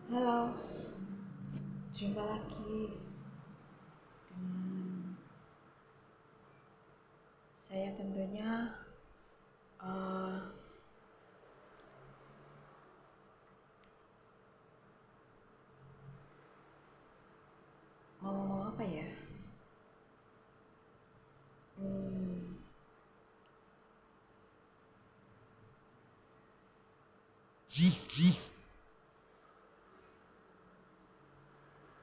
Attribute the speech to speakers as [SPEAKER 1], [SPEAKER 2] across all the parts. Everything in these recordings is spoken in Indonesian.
[SPEAKER 1] Halo, jumpa lagi dengan saya tentunya. eh, mau ngomong apa ya? Hmm,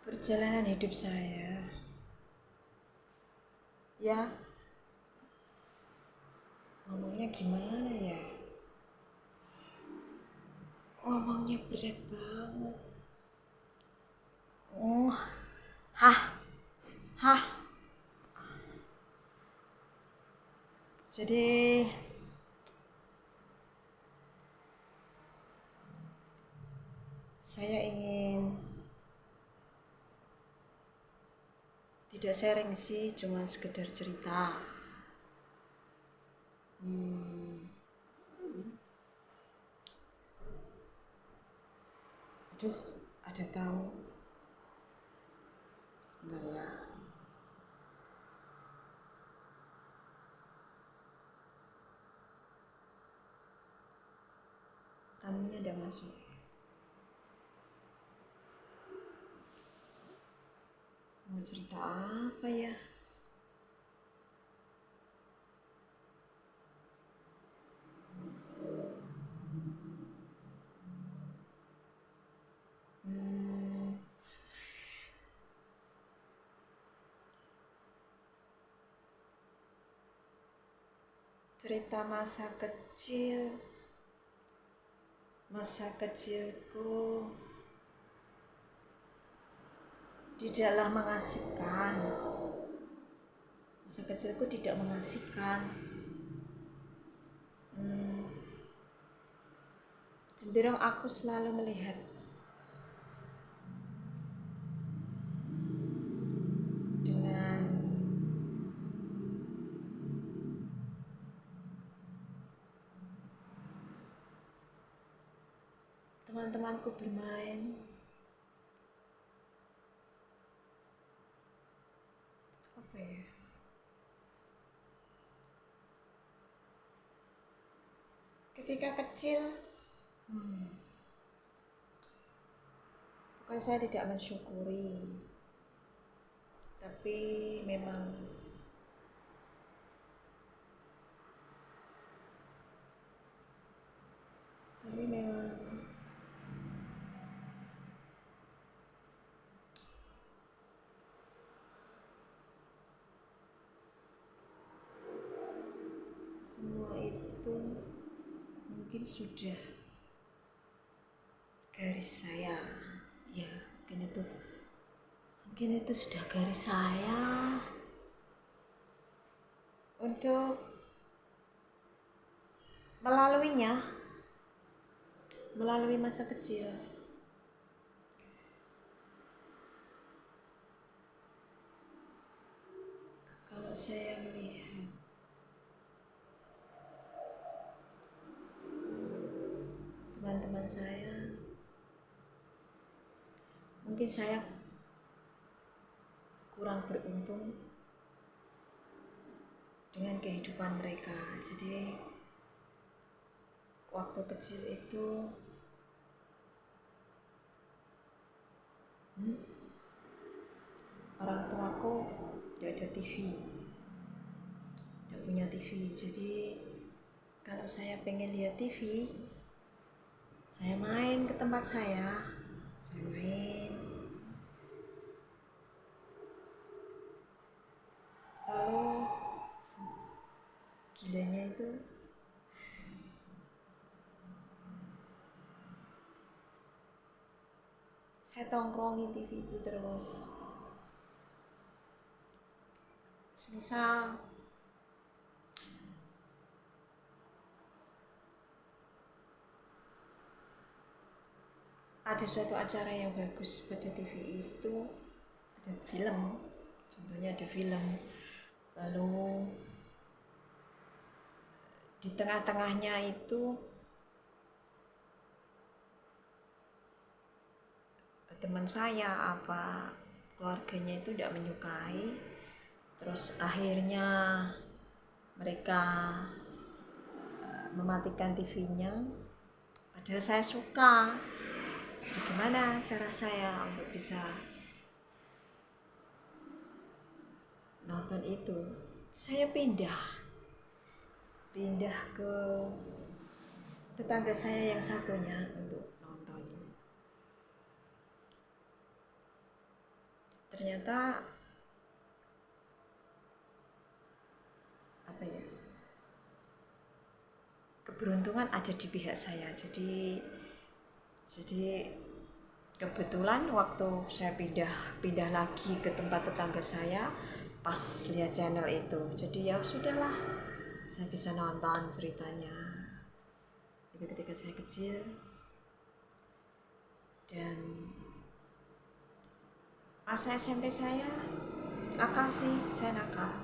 [SPEAKER 1] Perjalanan hidup saya, ya ngomongnya gimana ya? Ngomongnya berat banget. Oh, hah, hah. Jadi saya ingin tidak sharing sih, cuma sekedar cerita. Hmm, Aduh, ada tamu. Sebentar ya. Tamunya udah masuk. Mau cerita apa ya? Hmm, Cerita masa kecilku tidaklah mengasihkan. Masa kecilku tidak mengasihkan. Hmm, Cenderung aku selalu melihat dengan teman-temanku bermain. Apa ya? Ketika kecil, bukan saya tidak mensyukuri, tapi memang tapi memang semua itu mungkin sudah garis saya, ya, mungkin itu sudah garis saya untuk melaluinya, melalui masa kecil. Kalau saya melihat teman-teman saya, mungkin saya kurang beruntung dengan kehidupan mereka. Jadi waktu kecil itu orang tuaku tidak ada TV, tidak punya TV. Jadi kalau saya pengen lihat TV, saya main ke tempat saya main. Lalu gilanya itu saya tongkrongi TV itu terus. Misal ada suatu acara yang bagus pada TV itu, ada film, contohnya ada film, lalu di tengah-tengahnya itu teman saya apa keluarganya itu tidak menyukai, terus akhirnya mereka mematikan TV-nya, padahal saya suka. Bagaimana cara saya untuk bisa nonton itu? Saya pindah ke tetangga saya yang satunya untuk nonton. Ternyata apa ya, keberuntungan ada di pihak saya. Jadi kebetulan waktu saya pindah lagi ke tempat tetangga saya, pas lihat channel itu, jadi ya sudahlah, saya bisa nonton ceritanya. Itu ketika saya kecil, dan masa SMP saya nakal sih, saya nakal.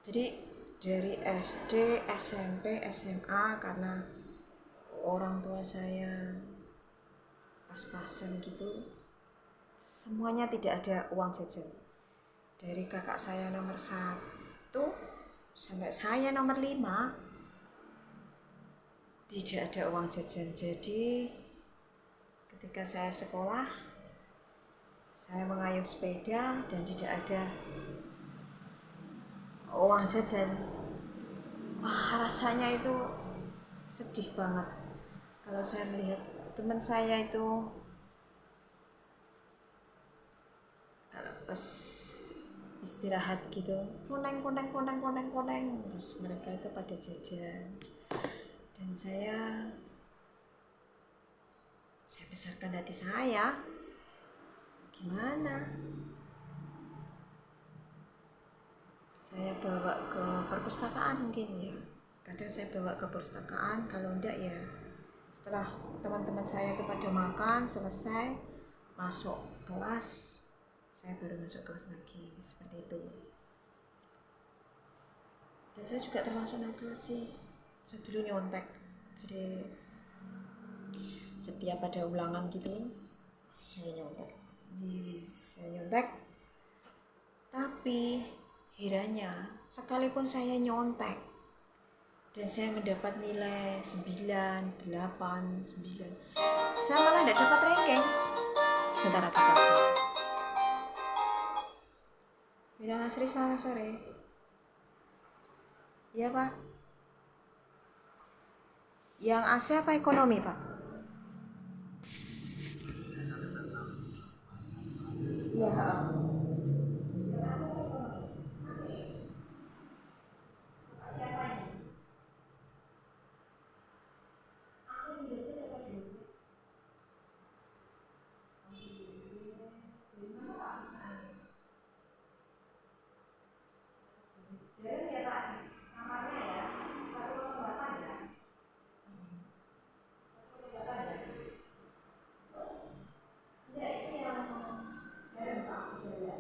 [SPEAKER 1] Jadi dari SD, SMP, SMA, karena orang tua saya pas-pasan gitu, semuanya tidak ada uang jajan. Dari kakak saya nomor 1 sampai saya nomor 5 tidak ada uang jajan. Jadi ketika saya sekolah, saya mengayuh sepeda dan tidak ada uang jajan. Rasanya itu sedih banget kalau saya melihat teman saya itu kalau pas istirahat gitu koneng, terus mereka itu pada jajan, dan saya besarkan hati saya, gimana, saya bawa ke perpustakaan mungkin ya, kadang saya bawa ke perpustakaan, kalau enggak ya setelah teman-teman saya itu pada makan selesai masuk kelas, saya baru masuk kelas lagi, seperti itu. Dan saya juga termasuk nakal sih, saya dulu nyontek, jadi setiap ada ulangan gitu saya nyontek, tapi herannya sekalipun saya nyontek dan saya mendapat nilai 9, 8, 9, saya malah tidak dapat ranking. Sebentar aku telepon. Bidang Asri, selamat sore. Iya Pak. Yang AC apa ekonomi Pak? Iya. Siapa ini? Jadi ya Pak, kamarnya ya 108 ya. 108 ya. Enggak, itu yang dari Pak Surya.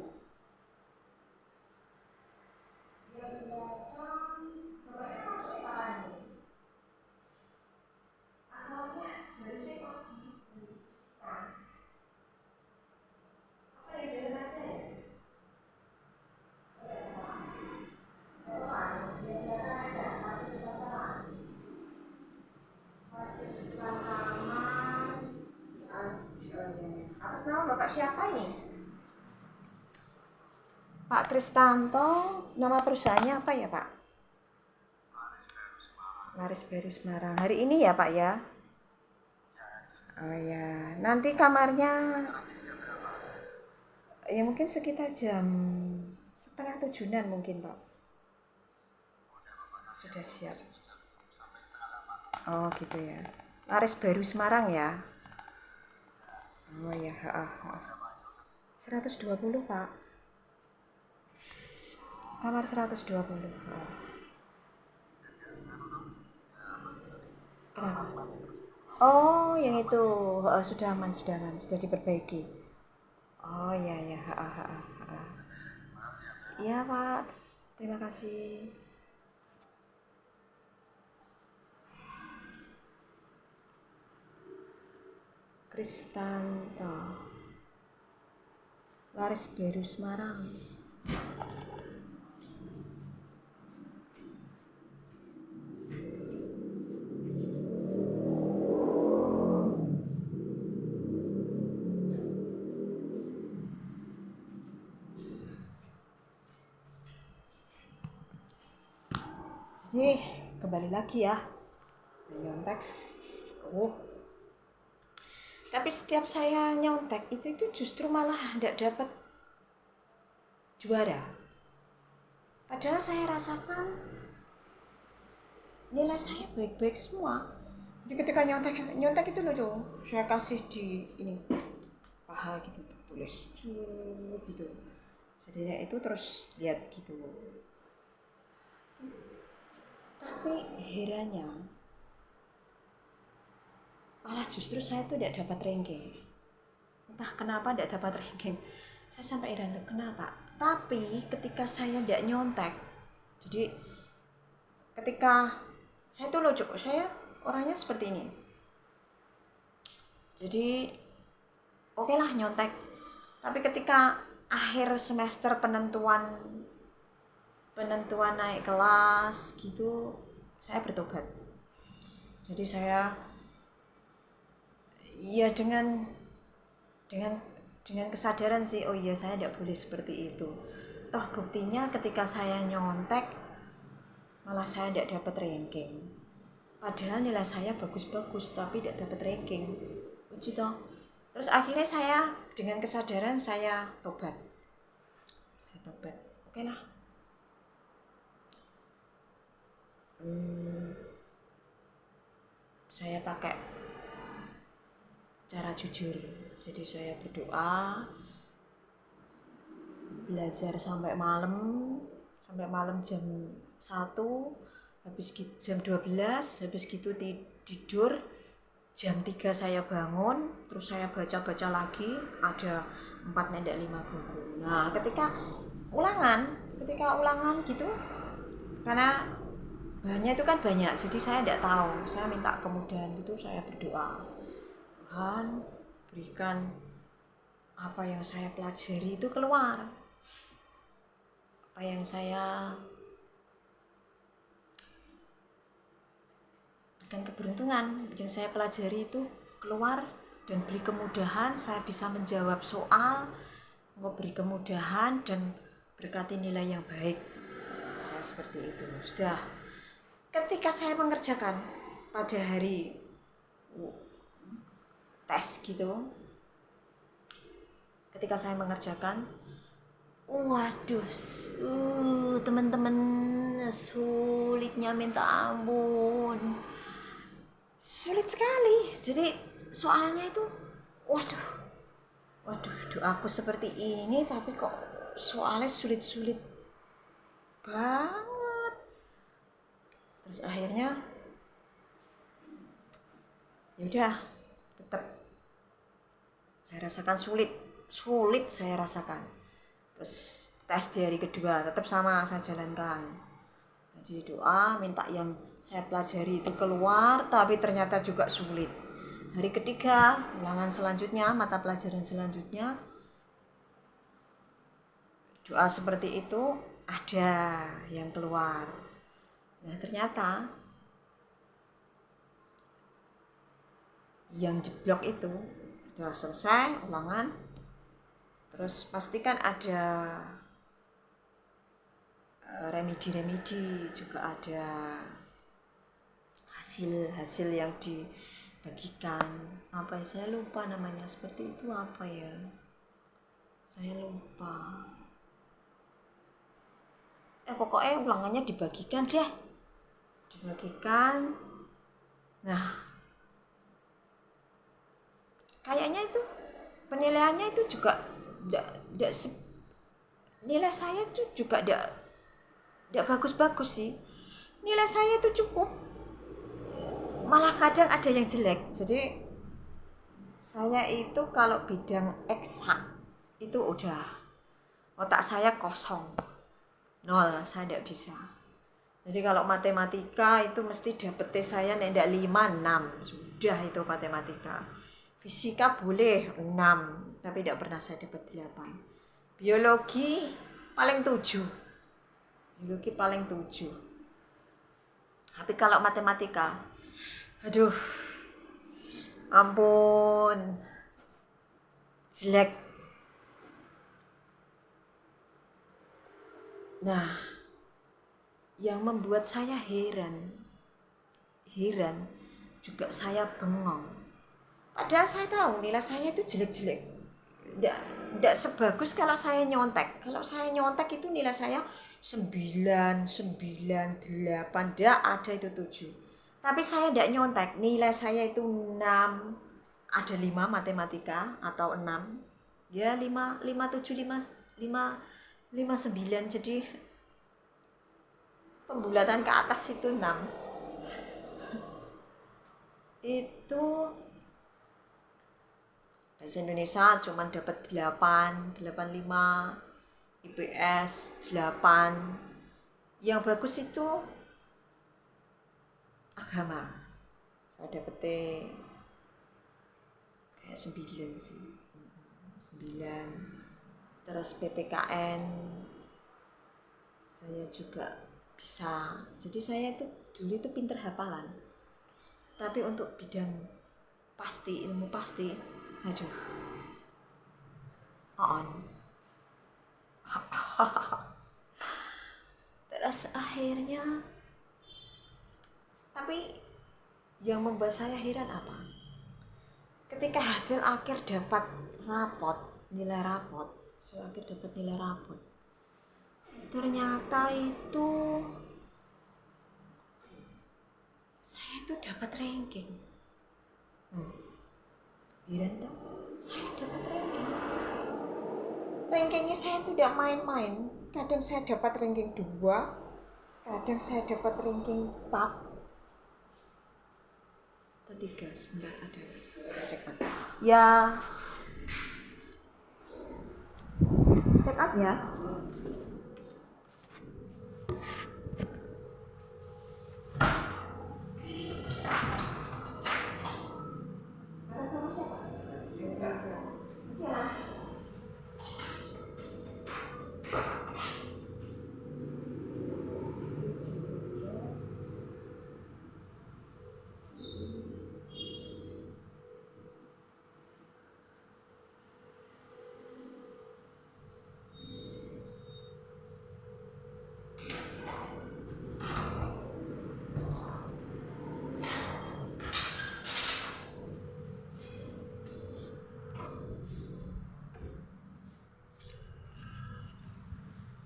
[SPEAKER 1] Yang belakang bapaknya masuk kapan nih? Asalnya dari cek masih kan? Apa yang dalam aja ya? Atas nama Bapak siapa ini? Pak Kristanto, nama perusahaannya apa ya Pak? Laris Beru Semarang. Hari ini ya Pak ya? Oh ya, nanti kamarnya ya mungkin sekitar jam 6:30 mungkin Pak. Sudah siap. Oh gitu ya. Laris Baru Semarang ya. Oh ya, 120 Pak. Kamar 120. Oh. Kenapa? Oh, yang itu. Sudah aman, sudah diperbaiki. Oh ya ya, Iya Pak. Terima kasih. Kristanto, Laris Beru Semarang. Jadi kembali lagi ya, nyontek. Tapi setiap saya nyontek itu justru malah tidak dapat juara. Padahal saya rasakan nilai saya baik-baik semua. Jadi ketika nyontek itu loh, saya kasih di ini paha gitu tertulis gitu. Jadi itu terus lihat gitu. Tapi herannya malah justru saya tuh tidak dapat ranking. Entah kenapa tidak dapat ranking. Saya sampai heran tuh kenapa. Tapi ketika saya tidak nyontek, jadi ketika saya tuh lucu, saya orangnya seperti ini. Jadi oke lah nyontek. Tapi ketika akhir semester penentuan naik kelas gitu, saya bertobat. Jadi saya ya dengan kesadaran sih, oh iya saya tidak boleh seperti itu. Toh buktinya ketika saya nyontek malah saya tidak dapat ranking. Padahal nilai saya bagus-bagus tapi tidak dapat ranking. Lucu toh. Terus akhirnya saya dengan kesadaran saya tobat. Oke lah. Saya pakai cara jujur. Jadi saya berdoa, belajar sampai malam jam 1, habis jam 12, habis gitu tidur, jam 3 saya bangun, terus saya baca-baca lagi, ada 4-5 buku. Nah ketika ulangan gitu, karena bahannya itu kan banyak, jadi saya tidak tahu, saya minta kemudahan gitu, saya berdoa, Tuhan berikan apa yang saya pelajari itu keluar, apa yang saya berikan keberuntungan yang saya pelajari itu keluar, dan beri kemudahan saya bisa menjawab soal, beri kemudahan dan berkati nilai yang baik. Saya seperti itu. Sudah ketika saya mengerjakan pada hari tes gitu, ketika saya mengerjakan, waduh, teman-teman, sulitnya minta ampun, sulit sekali. Jadi soalnya itu waduh, doaku seperti ini tapi kok soalnya sulit banget. Terus akhirnya yaudah, tetap saya rasakan sulit saya rasakan. Terus tes di hari kedua tetap sama saya jalankan. Jadi doa minta yang saya pelajari itu keluar, tapi ternyata juga sulit. Hari ketiga ulangan selanjutnya, mata pelajaran selanjutnya, doa seperti itu ada yang keluar. Nah ternyata yang jeblok itu sudah selesai ulangan, terus pastikan ada remedi juga, ada hasil yang dibagikan, apa ya, saya lupa namanya, seperti itu apa ya, saya lupa. Pokoknya ulangannya dibagikan. Nah kayaknya itu penilaiannya itu juga nilai saya itu juga tidak bagus-bagus sih. Nilai saya itu cukup, malah kadang ada yang jelek. Jadi saya itu kalau bidang eksak itu udah otak saya kosong, 0, saya tidak bisa. Jadi kalau matematika itu mesti dapetnya saya tidak 5, 6, sudah itu matematika. Fisika boleh 6, tapi tidak pernah saya dapat 8. Biologi paling 7. Biologi paling 7. Tapi kalau matematika, aduh, ampun, jelek. Nah, yang membuat saya heran juga saya bengong. Padahal saya tahu nilai saya itu jelek-jelek. Tidak sebagus kalau saya nyontek. Kalau saya nyontek itu nilai saya 9, 9, 8, tidak ada itu 7. Tapi saya tidak nyontek, nilai saya itu 6, ada 5 matematika atau 6. Ya 5, 5, 7, 5, 5, 5, 9. Jadi pembulatan ke atas itu 6. Itu bahasa Indonesia cuma dapat 8, 85, IPS 8. Yang bagus itu agama. Saya dapetin kayak 9 sih. 9. Terus PPKN saya juga bisa. Jadi saya itu dulu itu pinter hafalan. Tapi untuk bidang pasti, ilmu pasti, aduh, on. Terus akhirnya, tapi yang membuat saya heran apa? Ketika hasil akhir dapat rapot, nilai rapot, hasil akhir dapat nilai rapot, ternyata itu saya itu dapat ranking. Heran tuh, saya dapat ranking. Rankingnya saya itu tidak main-main. Kadang saya dapat ranking 2, kadang saya dapat ranking 4 atau 3. Sebentar, ada check out. Ya, check out ya.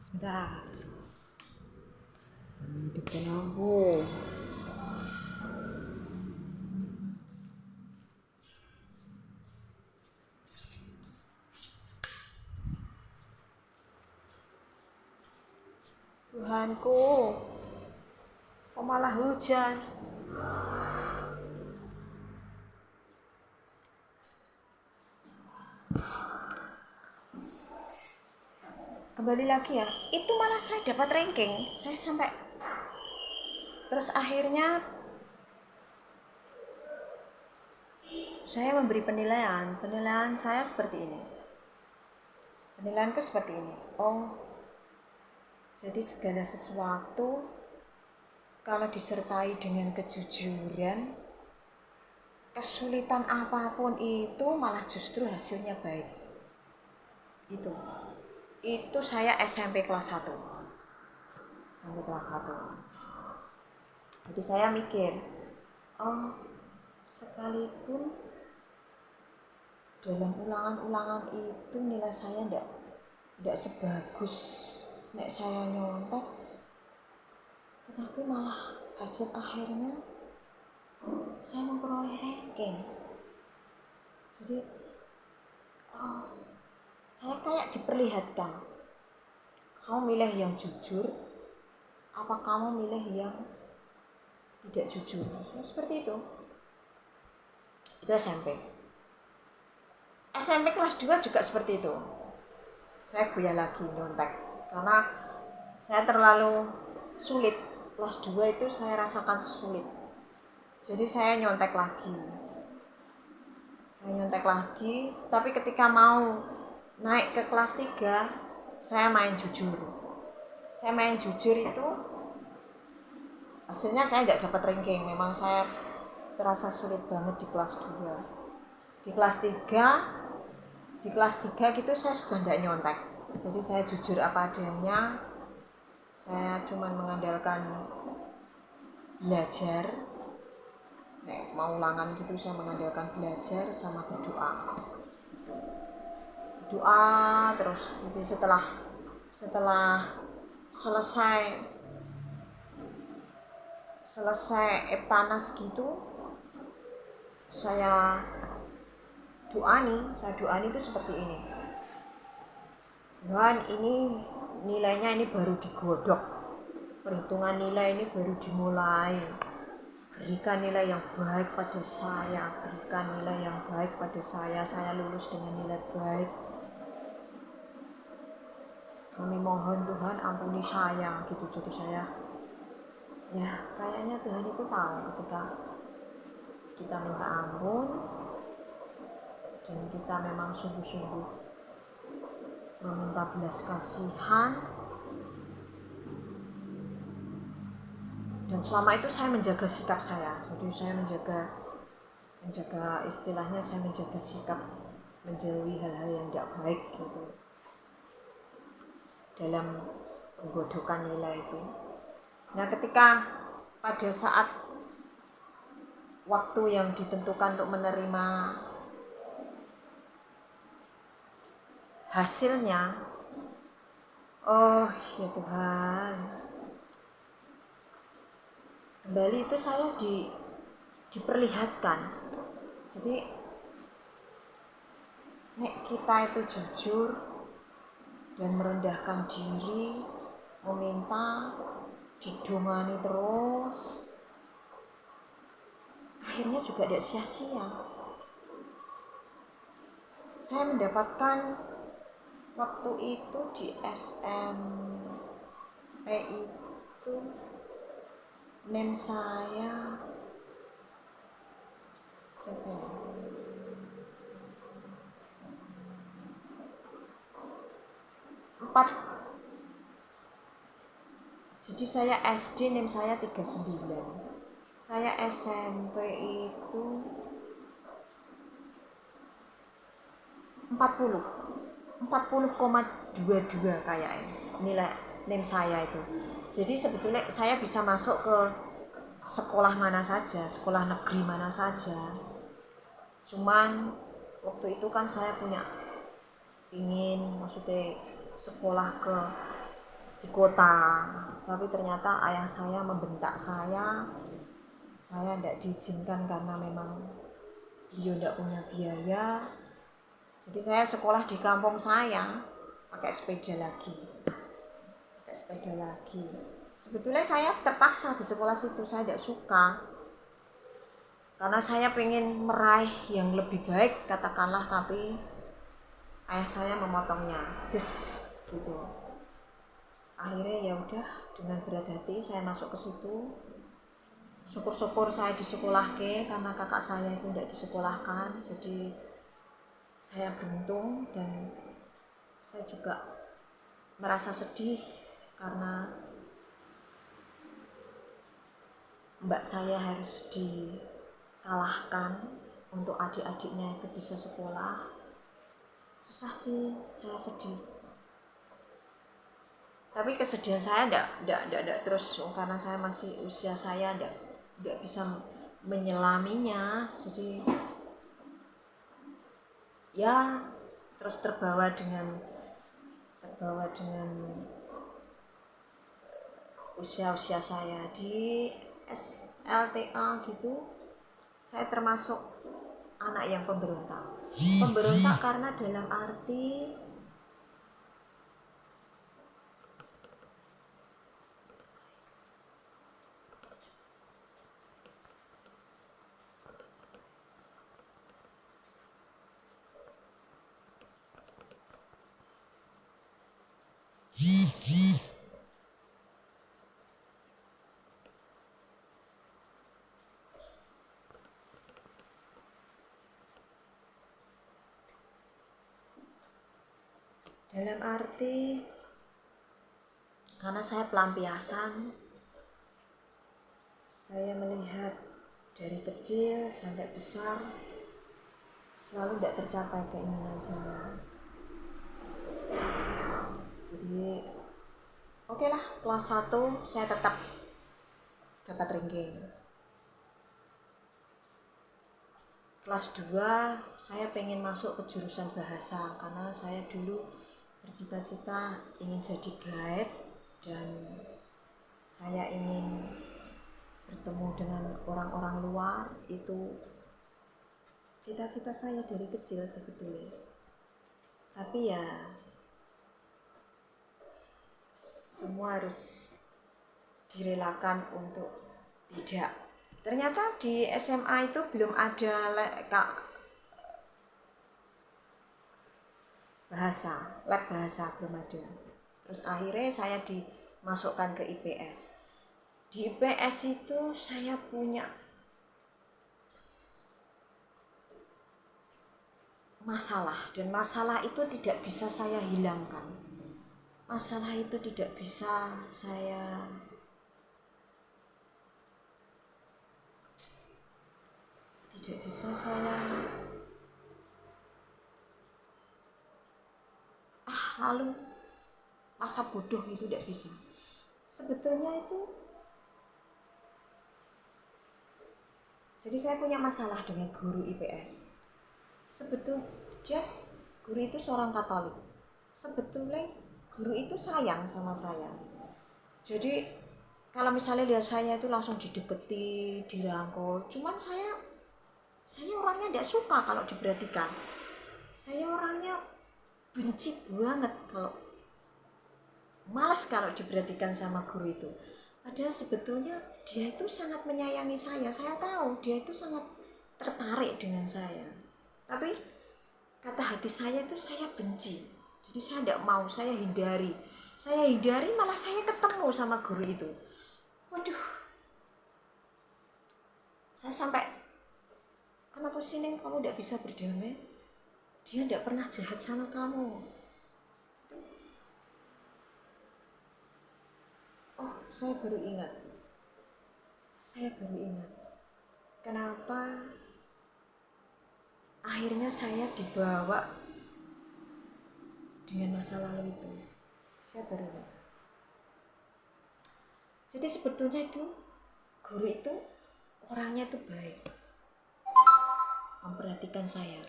[SPEAKER 1] Sebentar. Saya hidupkan lampu. Tuhanku, kok malah hujan? Kembali lagi ya, itu malah saya dapat ranking. Saya sampai, terus akhirnya saya memberi penilaian. Penilaian saya seperti ini. Penilaianku seperti ini. Oh, jadi segala sesuatu kalau disertai dengan kejujuran, kesulitan apapun itu malah justru hasilnya baik. Itu saya SMP kelas 1. SMP kelas 1. Jadi saya mikir, oh, sekalipun dalam ulangan-ulangan itu nilai saya tidak sebagus nek saya nyontek, tetapi malah hasil akhirnya saya memperoleh ranking. Jadi saya kayak diperlihatkan, kamu milih yang jujur apa kamu milih yang tidak jujur. Seperti itu SMP. SMP kelas 2 juga seperti itu. Saya goyah lagi nyontek karena saya terlalu sulit. Kelas 2 itu saya rasakan sulit. Jadi saya nyontek lagi. saya nyontek lagi, tapi ketika mau naik ke kelas 3 saya main jujur. Saya main jujur itu hasilnya saya nggak dapat ranking. Memang saya terasa sulit banget di kelas 2. Di kelas 3 gitu saya sudah tidak nyontek. Jadi saya jujur apa adanya. Saya cuma mengandalkan belajar. Mau ulangan gitu saya mengandalkan belajar sama berdoa. Doa terus. Jadi setelah selesai Eptanas gitu, saya doa nih itu seperti ini. Tuhan, ini nilainya ini baru digodok, perhitungan nilai ini baru dimulai. Berikan nilai yang baik pada saya, saya lulus dengan nilai baik. Kami mohon Tuhan ampuni saya, gitu. Jadi saya, ya kayaknya Tuhan itu tahu ketika kita minta ampun dan kita memang sungguh-sungguh meminta belas kasihan. Dan selama itu saya menjaga sikap saya. Jadi saya menjaga istilahnya, saya menjaga sikap, menjauhi hal-hal yang tidak baik gitu dalam penggodokan nilai itu. Nah, ketika pada saat waktu yang ditentukan untuk menerima hasilnya, oh ya Tuhan, kembali itu saya diperlihatkan. Jadi kita itu jujur dan merendahkan diri, meminta, didongani terus, akhirnya juga tidak sia-sia. Saya mendapatkan waktu itu di SMP itu NEM saya 4. Jadi saya SD NEM saya 39. Saya SMP itu 40,22 kayaknya nilai NEM saya itu. Jadi sebetulnya saya bisa masuk ke sekolah mana saja, sekolah negeri mana saja. Cuman waktu itu kan saya maksudnya sekolah di kota, tapi ternyata ayah saya membentak saya tidak diizinkan karena memang beliau tidak punya biaya. Jadi saya sekolah di kampung saya pakai sepeda lagi. Sebetulnya saya terpaksa di sekolah situ, saya tidak suka karena saya pengen meraih yang lebih baik katakanlah, tapi ayah saya memotongnya, gitu. Akhirnya ya udah, dengan berat hati saya masuk ke situ. Syukur-syukur saya disekolahkan karena kakak saya itu tidak disekolahkan. Jadi saya beruntung dan saya juga merasa sedih karena mbak saya harus dikalahkan untuk adik-adiknya itu bisa sekolah. Susah sih, saya sedih. Tapi kesedihan saya tidak terus, karena saya masih usia saya tidak bisa menyelaminya. Jadi ya terus terbawa dengan usia saya di SLTA gitu. Saya termasuk anak yang pemberontak karena dalam arti Dalam arti karena saya pelampiasan, saya melihat dari kecil sampai besar selalu tidak tercapai keinginan saya. Jadi oke lah, kelas 1 saya tetap dapat ranking. Kelas 2 saya pengen masuk ke jurusan bahasa karena saya dulu bercita-cita ingin jadi guide dan saya ingin bertemu dengan orang-orang luar. Itu cita-cita saya dari kecil sebetulnya. Tapi ya semua harus direlakan untuk tidak. Ternyata di SMA itu belum ada lab bahasa belum ada. Terus akhirnya saya dimasukkan ke IPS. Di IPS itu saya punya masalah, dan masalah itu tidak bisa saya hilangkan. Masalah itu tidak bisa saya lalu masa bodoh itu tidak bisa. Sebetulnya itu, jadi saya punya masalah dengan guru IPS. Sebetulnya guru itu seorang Katolik. Sebetulnya guru itu sayang sama saya. Jadi kalau misalnya lihat saya itu langsung dideketi, dirangkul. Cuman saya orangnya tidak suka kalau diperhatikan. Saya orangnya benci banget malas kalau diperhatikan sama guru itu. Padahal sebetulnya dia itu sangat menyayangi saya. Saya tahu dia itu sangat tertarik dengan saya. Tapi kata hati saya itu saya benci. Jadi saya tidak mau, saya hindari. Malah saya ketemu sama guru itu. Waduh. Saya sampai, kenapa sih Neng kamu tidak bisa berdamai? Dia tidak pernah jahat sama kamu. Oh, saya baru ingat. Kenapa akhirnya saya dibawa dengan masa lalu itu. Saya baru ingat. Jadi sebetulnya itu guru itu orangnya itu baik, memperhatikan saya.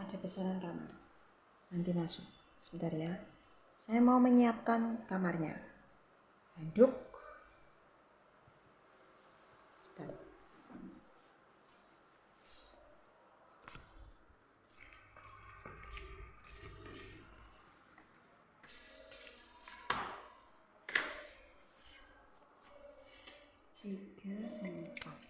[SPEAKER 1] Ada pesanan kamar, nanti masuk. Sebentar ya, saya mau menyiapkan kamarnya. Duduk. Sebentar. Tiga, empat.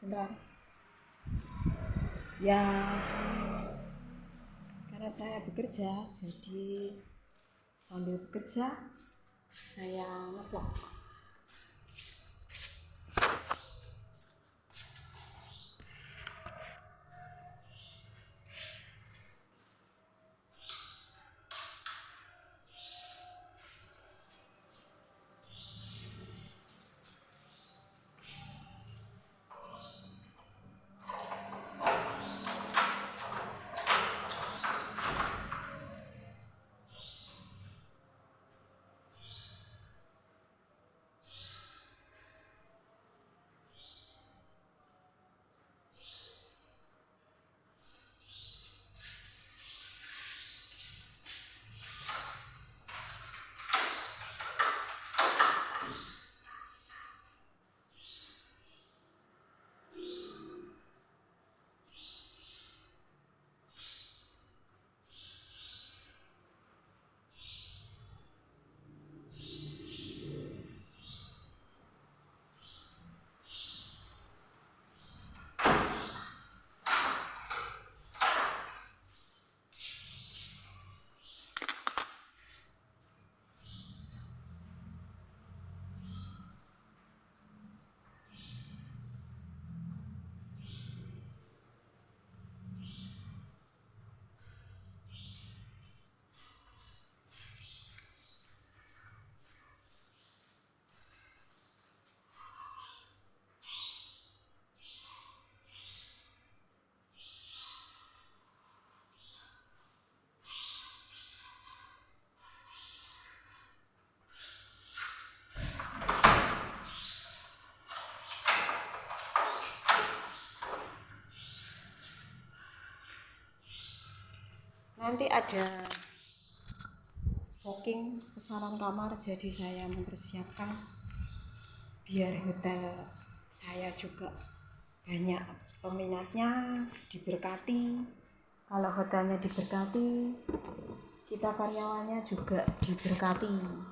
[SPEAKER 1] Sebentar. Ya, karena saya bekerja, jadi sambil bekerja saya ngevlog. Nanti ada booking pesanan kamar, jadi saya mempersiapkan biar hotel saya juga banyak peminatnya, diberkati. Kalau hotelnya diberkati, kita karyawannya juga diberkati.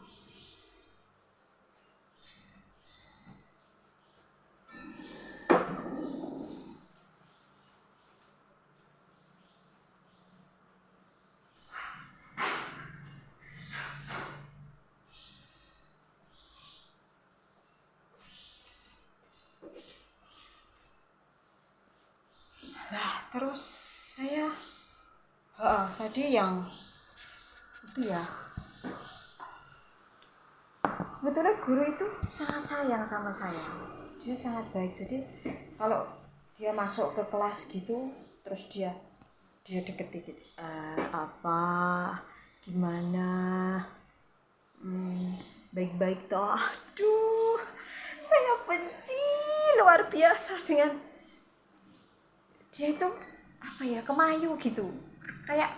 [SPEAKER 1] Nah, terus saya tadi yang itu ya, sebetulnya guru itu sangat sayang sama saya, dia sangat baik. Jadi kalau dia masuk ke kelas gitu, terus dia deketi gitu, apa gimana, baik-baik toh. Aduh, saya benci luar biasa dengan dia itu, apa ya, kemayu gitu, kayak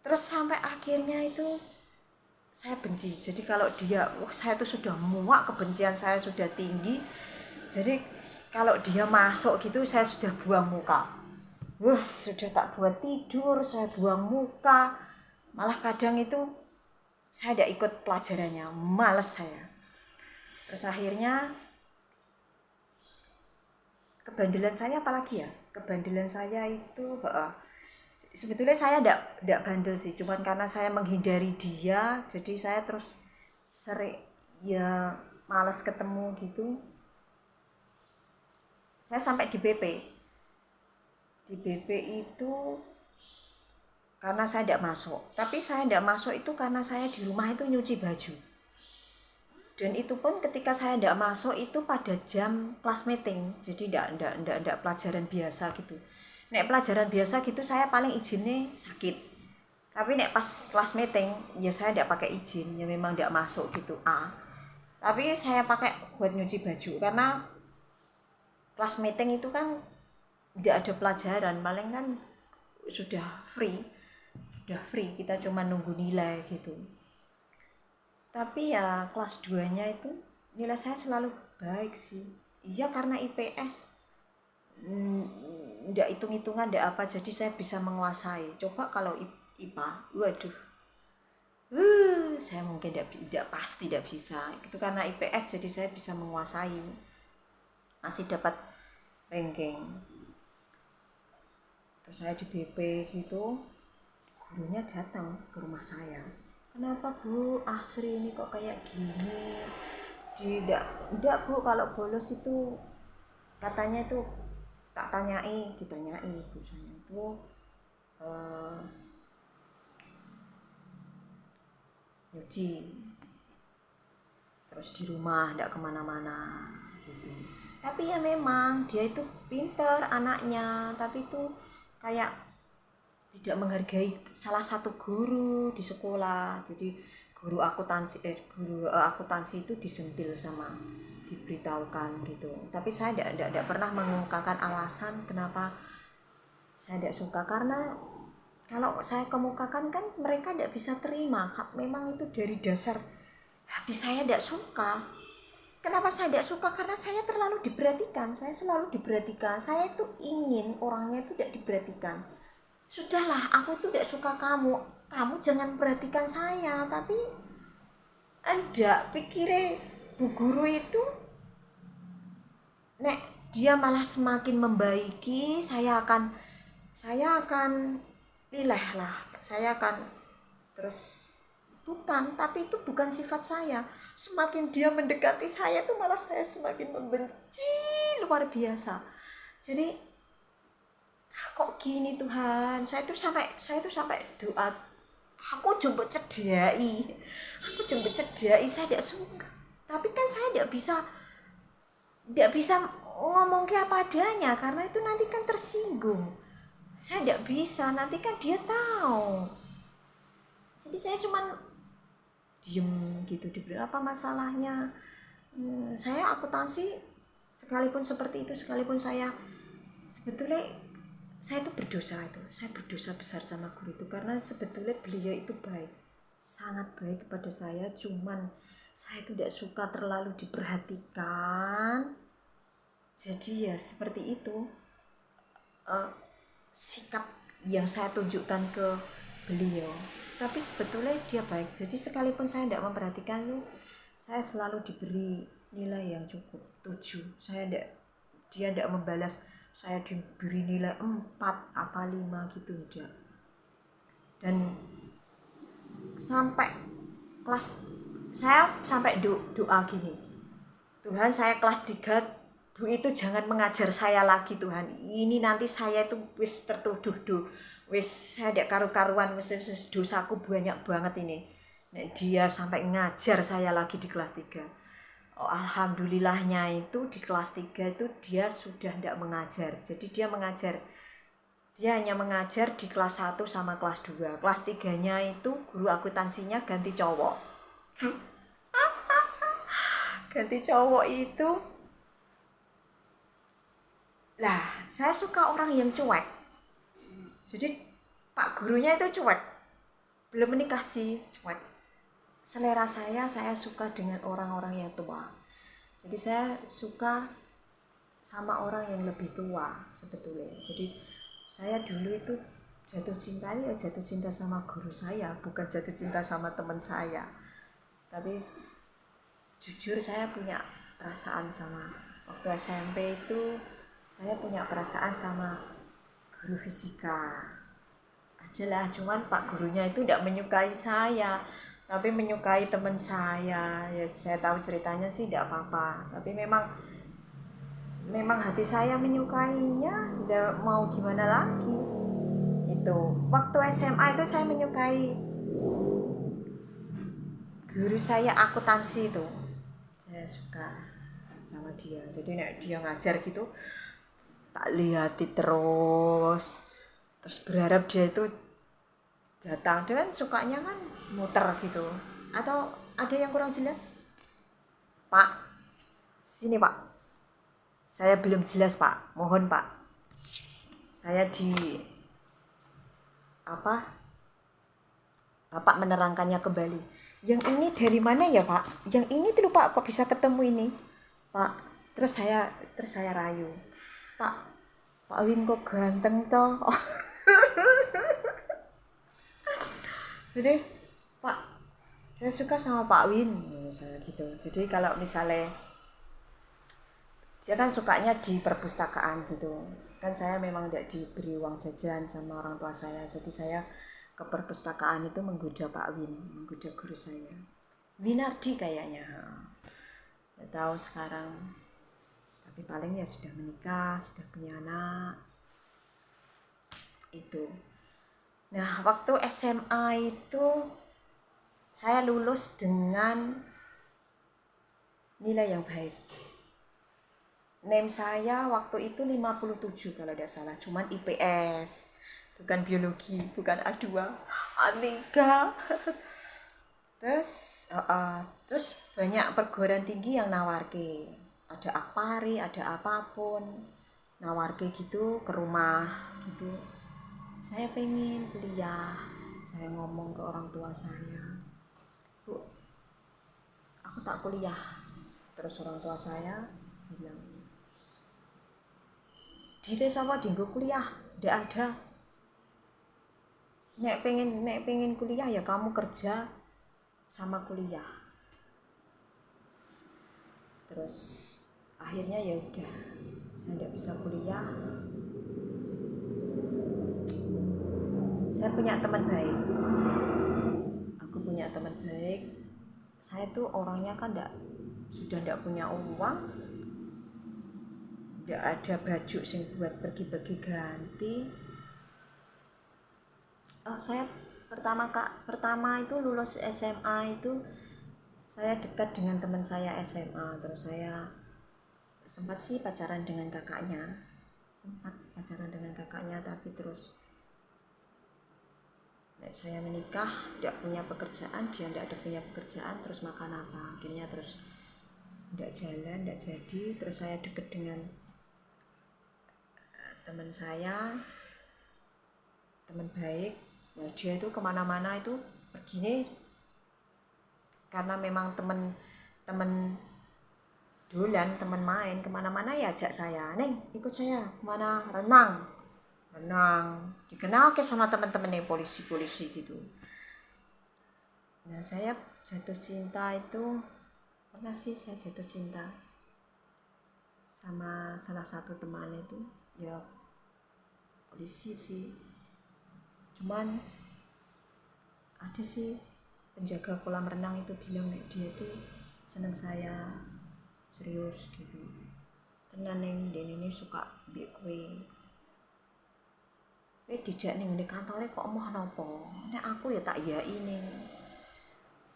[SPEAKER 1] terus sampai akhirnya itu saya benci. Jadi kalau dia, saya tuh sudah muak, kebencian saya sudah tinggi. Jadi kalau dia masuk gitu, saya sudah buang muka. Sudah tak buat tidur, saya buang muka. Malah kadang itu saya tidak ikut pelajarannya, males saya. Terus akhirnya kebandelan saya apalagi ya? Kebandelan saya itu, sebetulnya saya tidak bandel sih, cuman karena saya menghindari dia, jadi saya terus sering ya malas ketemu gitu. Saya sampai di BP. Di BP itu karena saya tidak masuk. Tapi saya tidak masuk itu karena saya di rumah itu nyuci baju. Dan itu pun ketika saya tidak masuk itu pada jam class meeting. Jadi tidak pelajaran biasa gitu. Nek pelajaran biasa gitu saya paling izinnya sakit. Tapi nek pas class meeting ya saya tidak pakai izin, ya memang tidak masuk gitu. Tapi saya pakai buat nyuci baju karena class meeting itu kan tidak ada pelajaran, paling kan sudah free, kita cuma nunggu nilai gitu. Tapi ya kelas 2 nya itu nilai saya selalu baik sih. Iya, karena IPS tidak hitung-hitungan, tidak apa, jadi saya bisa menguasai. Coba kalau IPA, waduh, saya mungkin tidak pasti tidak bisa. Itu karena IPS jadi saya bisa menguasai, masih dapat ranking. Terus saya di BP gitu, gurunya datang ke rumah saya. Kenapa Bu Asri ini kok kayak gini? Tidak Bu, kalau bolos itu katanya itu ditanyai ibu saya itu nyuci, terus di rumah tidak kemana-mana gitu. Tapi ya memang dia itu pinter anaknya, tapi itu kayak tidak menghargai salah satu guru di sekolah. Jadi guru akuntansi itu disentil sama diberitahukan gitu. Tapi saya tidak pernah mengungkapkan alasan kenapa saya tidak suka, karena kalau saya kemukakan kan mereka tidak bisa terima. Memang itu dari dasar hati saya tidak suka. Kenapa saya tidak suka? Karena saya terlalu diperhatikan. Saya selalu diperhatikan. Saya itu ingin orangnya itu tidak diperhatikan. Sudahlah, aku tuh tidak suka kamu. Kamu jangan perhatikan saya. Tapi enggak, pikirnya bu guru itu nek dia malah semakin membaiki, saya akan lileh lah, saya akan terus bukan, tapi itu bukan sifat saya. Semakin dia mendekati saya tuh malah saya semakin membenci luar biasa. Jadi kok gini Tuhan, saya tuh sampai doa, aku jemput cedai, saya tidak suka. Tapi kan saya tidak bisa ngomong kayak apa adanya, karena itu nanti kan tersinggung. Saya tidak bisa, nanti kan dia tahu. Jadi saya cuman diem gitu, diberi apa masalahnya. Saya akuntansi sekalipun seperti itu, sekalipun saya sebetulnya saya itu saya berdosa besar sama guru itu, karena sebetulnya beliau itu baik, sangat baik kepada saya, cuman saya itu tidak suka terlalu diperhatikan. Jadi ya seperti itu sikap yang saya tunjukkan ke beliau. Tapi sebetulnya dia baik, jadi sekalipun saya tidak memperhatikan tuh, saya selalu diberi nilai yang cukup 7. Dia tidak membalas, saya diberi nilai 4 apa 5 gitu dia. Dan sampai kelas saya sampai doa gini, Tuhan, saya kelas 3 Bu itu jangan mengajar saya lagi Tuhan. Ini nanti saya itu wis tertuduh wis saya tidak karu-karuan, wis dosaku banyak banget ini. Nah, dia sampai ngajar saya lagi di kelas 3. Oh, alhamdulillahnya itu di kelas 3 itu dia sudah tidak mengajar. Jadi dia hanya mengajar di kelas 1 sama kelas 2. Kelas 3-nya itu guru akuntansinya ganti cowok. Ganti cowok itu. Lah, saya suka orang yang cuek. Jadi pak gurunya itu cuek. Belum menikah sih, cuek. Selera saya suka dengan orang-orang yang tua. Jadi saya suka sama orang yang lebih tua sebetulnya. Jadi saya dulu itu jatuh cinta sama guru saya, bukan jatuh cinta sama teman saya. Tapi jujur saya punya perasaan sama, waktu SMP itu saya punya perasaan sama guru fisika. Adalah, cuman pak gurunya itu tidak menyukai saya, tapi menyukai teman saya. Ya saya tahu ceritanya sih tidak apa-apa, tapi memang hati saya menyukainya, tidak mau gimana lagi. Itu waktu SMA itu saya menyukai guru saya akuntansi itu, saya suka sama dia. Jadi nek dia ngajar gitu tak lihati terus berharap dia itu datang. Dia kan sukanya kan muter gitu. Atau ada yang kurang jelas? Pak, sini Pak, saya belum jelas Pak, mohon Pak, saya Bapak menerangkannya kembali. Yang ini dari mana ya Pak? Yang ini tuh Pak, kok bisa ketemu ini Pak? Terus saya rayu, Pak Win kok ganteng toh. Jadi Pak, Saya suka sama Pak Win misalnya gitu. Jadi kalau misalnya saya kan sukanya di perpustakaan gitu kan, saya memang tidak diberi uang jajan sama orang tua saya, jadi saya ke perpustakaan itu menggoda Pak Win, menggoda guru saya Winardi kayaknya, nggak tahu sekarang, tapi paling ya sudah menikah, sudah punya anak itu. Nah waktu SMA itu saya lulus dengan nilai yang baik. NEM saya waktu itu 57 kalau tidak salah, cuman IPS, bukan biologi, bukan A2, A3. Terus banyak perguruan tinggi yang nawarke, ada Akpari, ada apapun, nawarke gitu ke rumah gitu. Saya pengen kuliah, saya ngomong ke orang tua saya, Bu, aku tak kuliah. Terus orang tua saya bilang, Dite sapa dinggo kuliah? Ndak ada. Nek pengen kuliah ya kamu kerja sama kuliah. Terus akhirnya ya udah, saya tidak bisa kuliah. Saya punya teman baik. Aku punya teman baik. Saya tuh orangnya kan sudah tidak punya uang, tidak ada baju sing buat pergi-pergi ganti. Saya pertama itu lulus SMA itu saya dekat dengan teman saya SMA, terus saya sempat sih pacaran dengan kakaknya, tapi terus saya menikah, tidak punya pekerjaan, dia tidak ada punya pekerjaan, terus makan apa, akhirnya terus tidak jalan, tidak jadi. Terus saya dekat dengan teman saya, teman baik. Nah, dia itu kemana-mana itu pergi nih, karena memang teman dolan, teman main kemana-mana ya ajak saya, Neng ikut saya kemana, renang dikenal ke sama teman-teman yang polisi gitu. Nah saya jatuh cinta itu pernah sih, saya jatuh cinta sama salah satu teman itu ya polisi sih, cuman ada sih penjaga kolam renang itu bilang dia tuh seneng saya serius gitu, tenan neng ini suka mbek kowe dijak ning ngene kantore kok emoh napa, nek aku ya tak yai ning.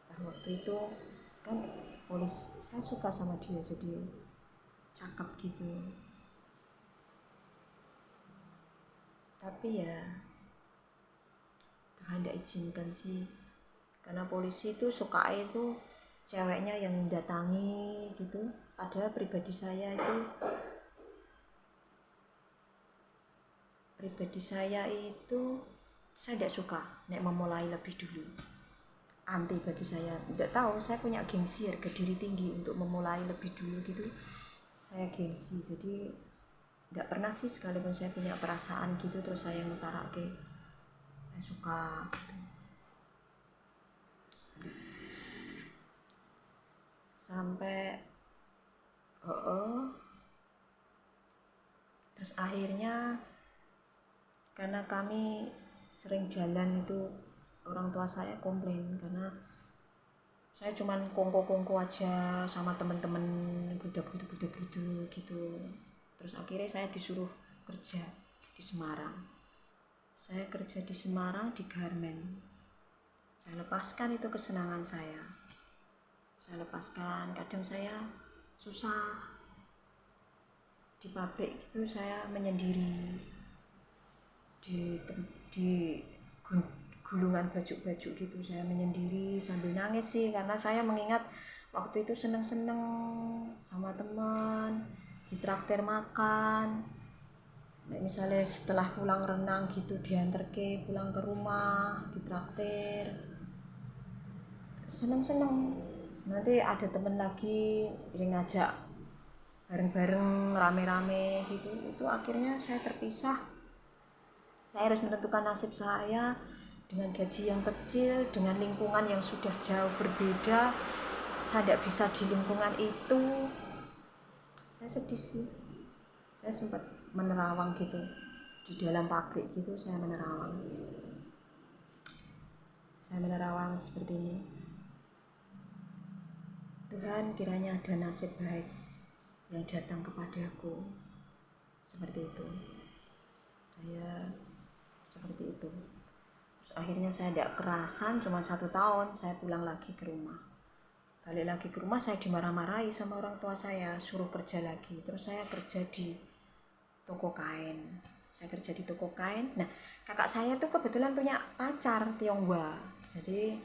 [SPEAKER 1] Nah, waktu itu kan polisi, saya suka sama dia, jadi cakep gitu, tapi ya Tuhan tidak izinkan sih, karena polisi itu suka itu ceweknya yang datangi gitu. Padahal pribadi saya saya tidak suka nek memulai lebih dulu, anti bagi saya. Tidak tahu, saya punya gengsi, harga diri tinggi untuk memulai lebih dulu gitu, saya gengsi, jadi tidak pernah sih sekalipun saya punya perasaan gitu terus saya ngutarake saya suka gitu. Sampai terus akhirnya karena kami sering jalan itu, orang tua saya komplain karena saya cuman kongko aja sama teman-teman, gudak gitu. Terus akhirnya saya disuruh kerja di Semarang. Saya kerja di Semarang di garmen. Saya lepaskan itu kesenangan saya lepaskan. Kadang saya susah di pabrik itu, saya menyendiri di gulungan baju-baju gitu, saya menyendiri sambil nangis sih, karena saya mengingat waktu itu seneng-seneng sama teman, ditraktir makan. Misalnya setelah pulang renang gitu diantarke pulang ke rumah, ditraktir, seneng-seneng. Nanti ada temen lagi yang ngajak bareng-bareng rame-rame gitu, itu akhirnya saya terpisah. Saya harus menentukan nasib saya dengan gaji yang kecil, dengan lingkungan yang sudah jauh berbeda. Saya tidak bisa di lingkungan itu. Saya sedih sih. Saya sempat menerawang gitu di dalam pabrik gitu. Saya menerawang seperti ini. Tuhan, kiranya ada nasib baik yang datang kepadaku. Seperti itu. Saya seperti itu. Terus akhirnya saya tidak kerasan, cuma 1 tahun saya pulang lagi ke rumah. Balik lagi ke rumah, saya dimarah-marahi sama orang tua saya, suruh kerja lagi. Terus saya kerja di toko kain. Nah, kakak saya tuh kebetulan punya pacar Tionghoa. Jadi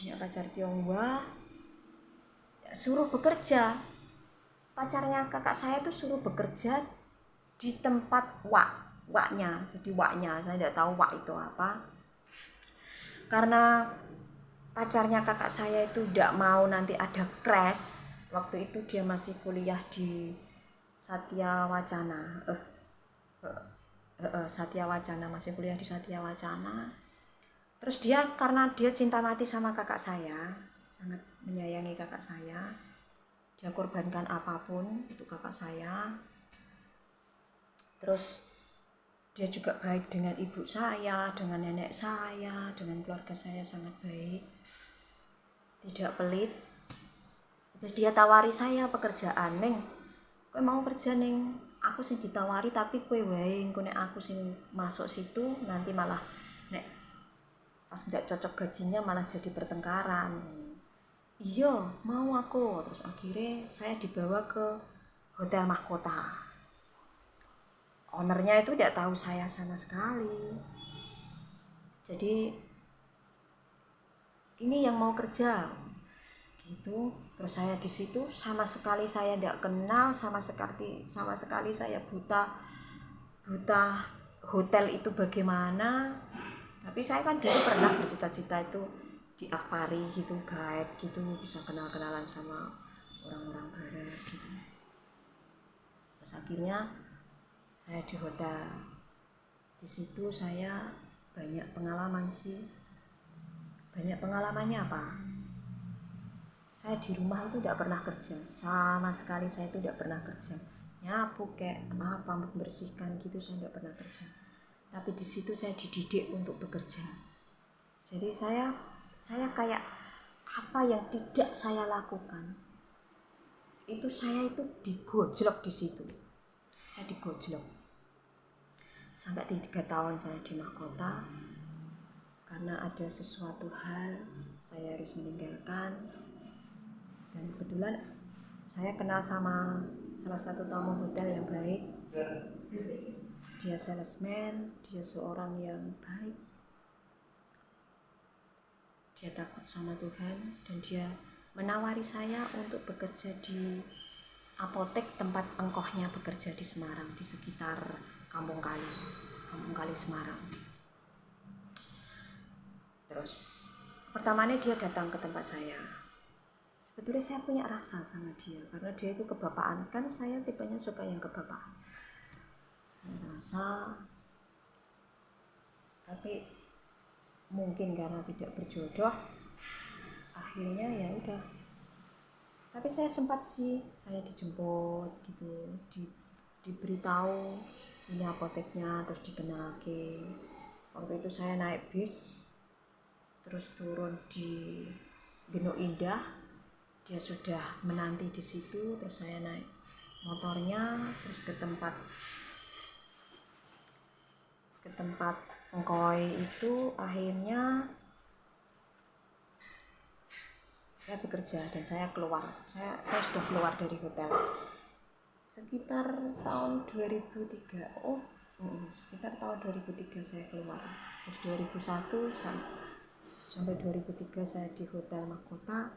[SPEAKER 1] punya pacar Tionghoa, suruh bekerja. Pacarnya kakak saya tuh suruh bekerja di tempat waknya. Jadi waknya, saya tidak tahu wak itu apa. Karena pacarnya kakak saya itu tidak mau nanti ada crash. Waktu itu dia masih kuliah di Satya Wacana. Satya Wacana, masih kuliah di Satya Wacana. Terus karena dia cinta mati sama kakak saya, sangat menyayangi kakak saya, dia korbankan apapun untuk kakak saya. Terus dia juga baik dengan ibu saya, dengan nenek saya, dengan keluarga saya sangat baik, tidak pelit. Terus dia tawari saya pekerjaan, "Neng, kowe mau kerja Neng, aku sing ditawari tapi kowe wae engko nek aku sing masuk situ nanti malah nek pas ndak cocok gajinya malah jadi pertengkaran." Iya, mau aku. Terus akhirnya saya dibawa ke hotel mahkota. Ownernya itu tidak tahu saya sama sekali. Jadi ini yang mau kerja gitu. Terus saya di situ sama sekali saya tidak kenal, sama sekali saya buta hotel itu bagaimana. Tapi saya kan dulu pernah bercita-cita itu di Akpari gitu, guide gitu, bisa kenalan sama orang-orang barat gitu. Terus akhirnya saya di hotel. Di situ saya banyak pengalaman sih. Banyak pengalamannya apa? Saya di rumah itu tidak pernah kerja. Sama sekali saya itu tidak pernah kerja. Nyapu kayak apa, membersihkan gitu saya tidak pernah kerja. Tapi di situ saya dididik untuk bekerja. Jadi saya kayak apa yang tidak saya lakukan itu saya itu digojlok di situ. Saya digojlok sampai 3 tahun saya di mahkota karena ada sesuatu hal saya harus meninggalkan. Dan kebetulan saya kenal sama salah satu tamu hotel yang baik. Dia salesman, dia seorang yang baik. Dia takut sama Tuhan dan dia menawari saya untuk bekerja di apotek tempat engkohnya bekerja di Semarang, di sekitar Kampung Kali Semarang. Terus pertamanya dia datang ke tempat saya. Sebetulnya saya punya rasa sama dia karena dia itu kebapaan, kan saya tipenya suka yang kebapaan. Rasa, tapi mungkin karena tidak berjodoh akhirnya ya udah. Tapi saya sempat sih, saya dijemput gitu, diberitahu ini apoteknya, terus dikenalke. Waktu itu saya naik bis, terus turun di Genuk Indah, dia sudah menanti di situ. Terus saya naik motornya, terus ke tempat engkoi itu. Akhirnya saya bekerja dan saya keluar. Saya sudah keluar dari hotel sekitar tahun 2003. Sekitar tahun 2003 saya keluar. Jadi 2001 sampai 2003 saya di hotel mahkota.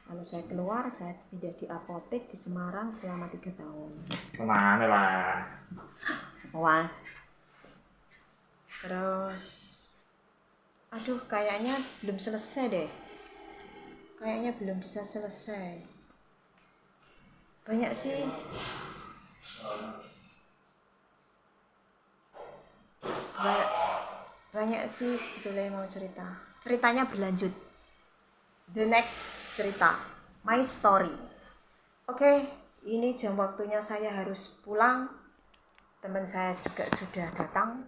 [SPEAKER 1] Lalu saya keluar, saya pindah di apotek di Semarang selama 3 tahun.
[SPEAKER 2] Kemana lah?
[SPEAKER 1] Was. Terus kayaknya belum selesai deh. Kayaknya belum bisa selesai. Banyak sih. Banyak sih sebetulnya yang mau cerita. Ceritanya berlanjut. The next cerita. My story. Oke, ini jam waktunya saya harus pulang. Teman saya juga sudah datang.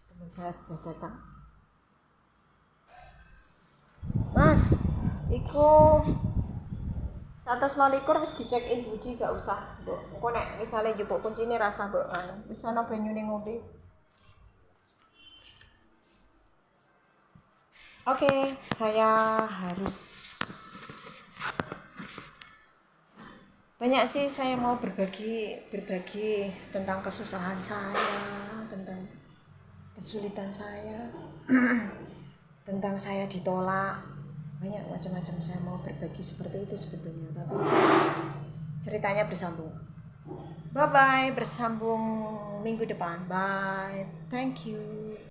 [SPEAKER 1] Teman saya sudah datang. Mas, iku 125 wis dicek in buji gak usah, Mbok. Engko nek misale njupuk kuncine rasa mbok anu. Wis ana banyune ngombe. Oke, saya harus banyak sih saya mau berbagi tentang kesusahan saya, tentang kesulitan saya, tentang saya ditolak. Banyak macam-macam saya mau berbagi seperti itu sebetulnya, tapi ceritanya bersambung. Bye bye, bersambung minggu depan. Bye. Thank you.